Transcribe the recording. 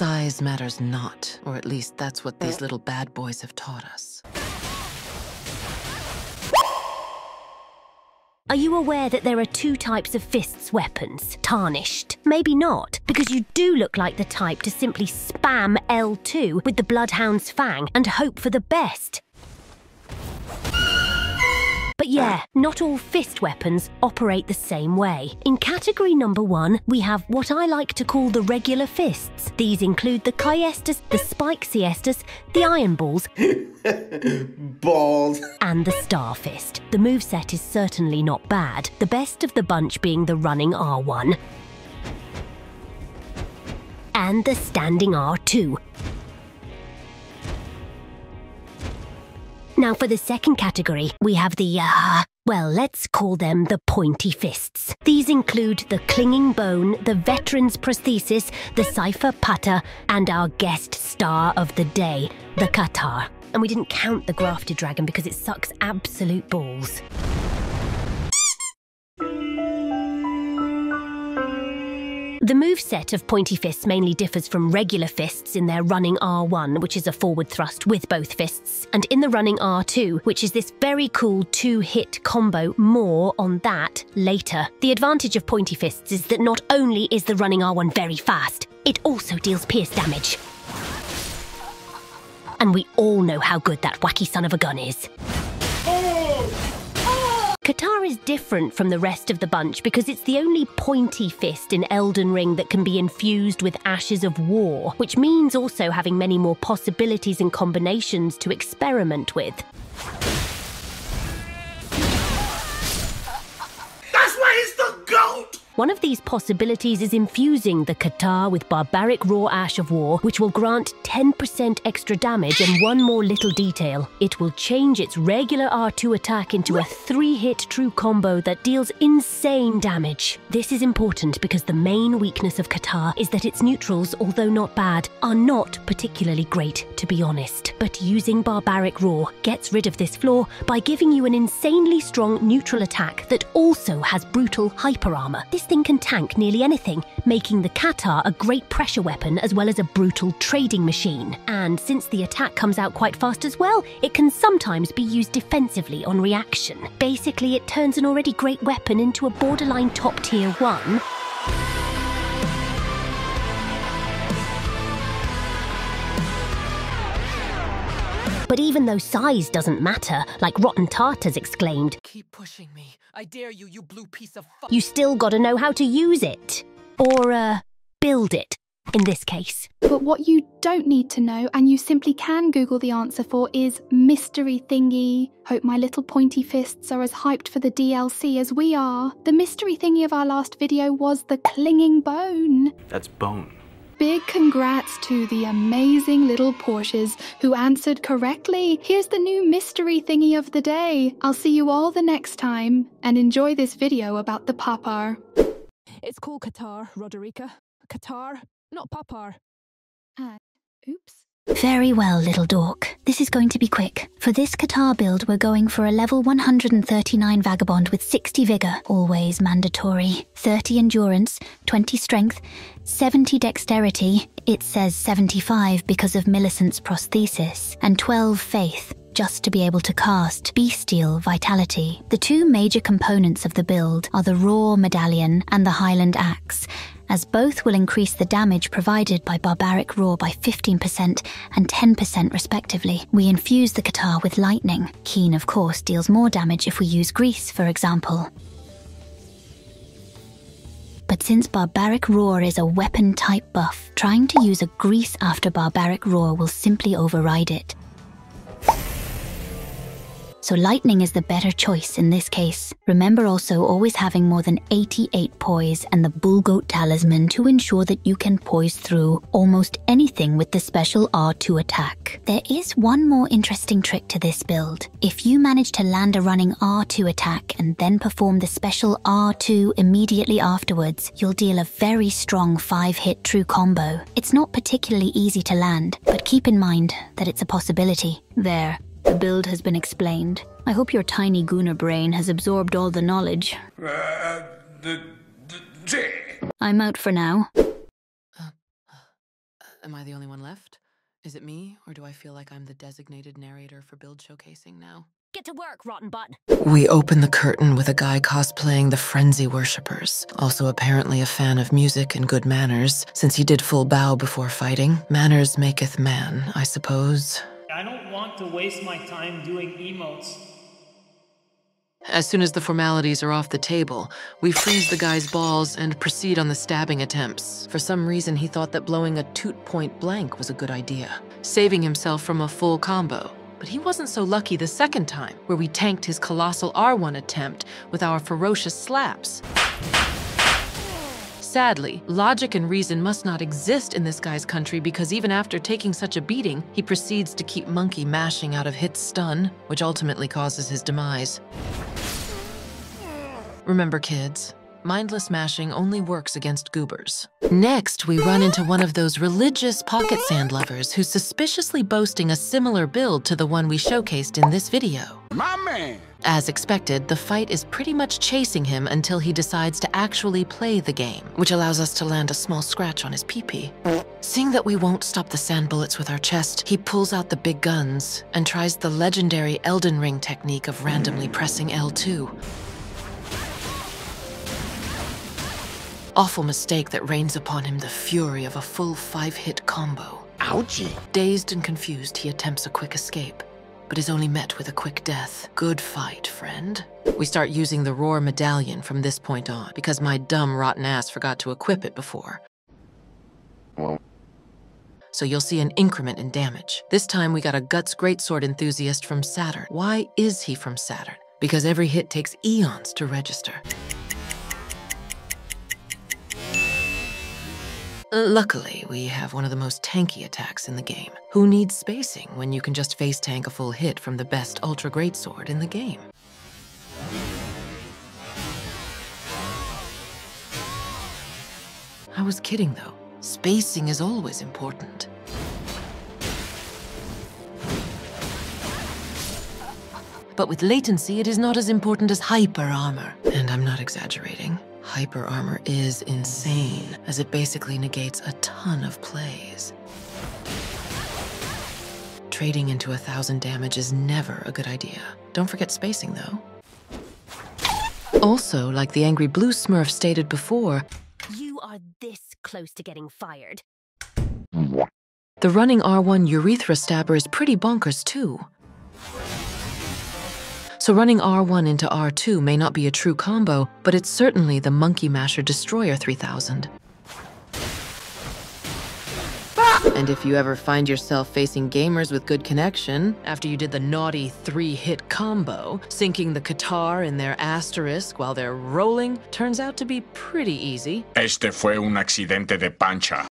Size matters not, or at least that's what these little bad boys have taught us. Are you aware that there are two types of fists weapons? Tarnished? Maybe not, because you do look like the type to simply spam L2 with the Bloodhound's Fang and hope for the best. But yeah, not all fist weapons operate the same way. In category number 1, we have what I like to call the regular fists. These include the Caiestas, the Spike Siestas, the Iron Balls, balls, and the Star Fist. The moveset is certainly not bad, the best of the bunch being the running R1 and the standing R2. Now for the second category, we have the, well, let's call them the pointy fists. These include the Clinging Bone, the Veteran's Prosthesis, the Cypher Putter, and our guest star of the day, the Qatar. And we didn't count the Grafted Dragon because it sucks absolute balls. The moveset of pointy fists mainly differs from regular fists in their running R1, which is a forward thrust with both fists, and in the running R2, which is this very cool 2-hit combo. More on that later. The advantage of pointy fists is that not only is the running R1 very fast, it also deals pierce damage. And we all know how good that wacky son of a gun is. Qatar is different from the rest of the bunch because it's the only pointy fist in Elden Ring that can be infused with Ashes of War, which means also having many more possibilities and combinations to experiment with. That's why he's the GOAT! One of these possibilities is infusing the Qatar with Barbaric Raw Ash of War, which will grant 10% extra damage, and one more little detail. It will change its regular R2 attack into a 3-hit true combo that deals insane damage. This is important because the main weakness of Qatar is that its neutrals, although not bad, are not particularly great, to be honest. But using Barbaric Raw gets rid of this flaw by giving you an insanely strong neutral attack that also has brutal hyper armor. This thing can tank nearly anything, making the Qatar a great pressure weapon as well as a brutal trading machine. And since the attack comes out quite fast as well, it can sometimes be used defensively on reaction. Basically, it turns an already great weapon into a borderline top tier 1. But even though size doesn't matter, like Rotten Tartars exclaimed, "Keep pushing me. I dare you, you blue piece of fuck." You still gotta know how to use it. Or, build it, in this case. But what you don't need to know, and you simply can Google the answer for, is mystery thingy. Hope my little pointy fists are as hyped for the DLC as we are. The mystery thingy of our last video was the Clinging Bone. That's bone. Big congrats to the amazing little Porsches who answered correctly. Here's the new mystery thingy of the day. I'll see you all the next time, and enjoy this video about the Papar. It's called Qatar, Roderica. Qatar, not Papar. Oops. Very well, little dork. This is going to be quick. For this Qatar build, we're going for a level 139 Vagabond with 60 Vigor, always mandatory, 30 Endurance, 20 Strength, 70 Dexterity, it says 75 because of Millicent's prosthesis, and 12 Faith, just to be able to cast Bestial Vitality. The two major components of the build are the Raw Medallion and the Highland Axe, as both will increase the damage provided by Barbaric Raw by 15% and 10% respectively. We infuse the Qatar with Lightning. Keen, of course, deals more damage if we use Grease, for example. But since Barbaric Roar is a weapon-type buff, trying to use a Grease after Barbaric Roar will simply override it. So Lightning is the better choice in this case. Remember also always having more than 88 poise and the Bull Goat Talisman to ensure that you can poise through almost anything with the special R2 attack. There is one more interesting trick to this build. If you manage to land a running R2 attack and then perform the special R2 immediately afterwards, you'll deal a very strong 5-hit true combo. It's not particularly easy to land, but keep in mind that it's a possibility. There. The build has been explained. I hope your tiny Gooner brain has absorbed all the knowledge. I'm out for now. Am I the only one left? Is it me, or do I feel like I'm the designated narrator for build showcasing now? Get to work, rotten butt. We open the curtain with a guy cosplaying the Frenzy Worshippers, also apparently a fan of music and good manners, since he did full bow before fighting. Manners maketh man, I suppose. I don't want to waste my time doing emotes. As soon as the formalities are off the table, we freeze the guy's balls and proceed on the stabbing attempts. For some reason, he thought that blowing a toot point blank was a good idea, saving himself from a full combo. But he wasn't so lucky the second time, where we tanked his colossal R1 attempt with our ferocious slaps. Sadly, logic and reason must not exist in this guy's country, because even after taking such a beating, he proceeds to keep Monkey mashing out of hit stun, which ultimately causes his demise. Remember, kids, mindless mashing only works against goobers. Next, we run into one of those religious pocket sand lovers who's suspiciously boasting a similar build to the one we showcased in this video. My man! As expected, the fight is pretty much chasing him until he decides to actually play the game, which allows us to land a small scratch on his pee-pee. Seeing that we won't stop the sand bullets with our chest, he pulls out the big guns and tries the legendary Elden Ring technique of randomly pressing L2. Awful mistake that rains upon him the fury of a full 5-hit combo. Ouchie! Dazed and confused, he attempts a quick escape, but is only met with a quick death. Good fight, friend. We start using the Roar Medallion from this point on, because my dumb rotten ass forgot to equip it before. So you'll see an increment in damage. This time we got a Guts Greatsword enthusiast from Saturn. Why is he from Saturn? Because every hit takes eons to register. Luckily, we have one of the most tanky attacks in the game. Who needs spacing when you can just face tank a full hit from the best Ultra Greatsword in the game? I was kidding though. Spacing is always important. But with latency, it is not as important as hyper armor. And I'm not exaggerating. Hyper armor is insane, as it basically negates a ton of plays. Trading into 1,000 damage is never a good idea. Don't forget spacing, though. Also, like the angry blue smurf stated before, You are this close to getting fired. the running R1 urethra stabber is pretty bonkers, too. So running R1 into R2 may not be a true combo, but it's certainly the Monkey Masher Destroyer 3000. And if you ever find yourself facing gamers with good connection, after you did the naughty 3-hit combo, sinking the Qatar in their asterisk while they're rolling, turns out to be pretty easy. Este fue un accidente de pancha.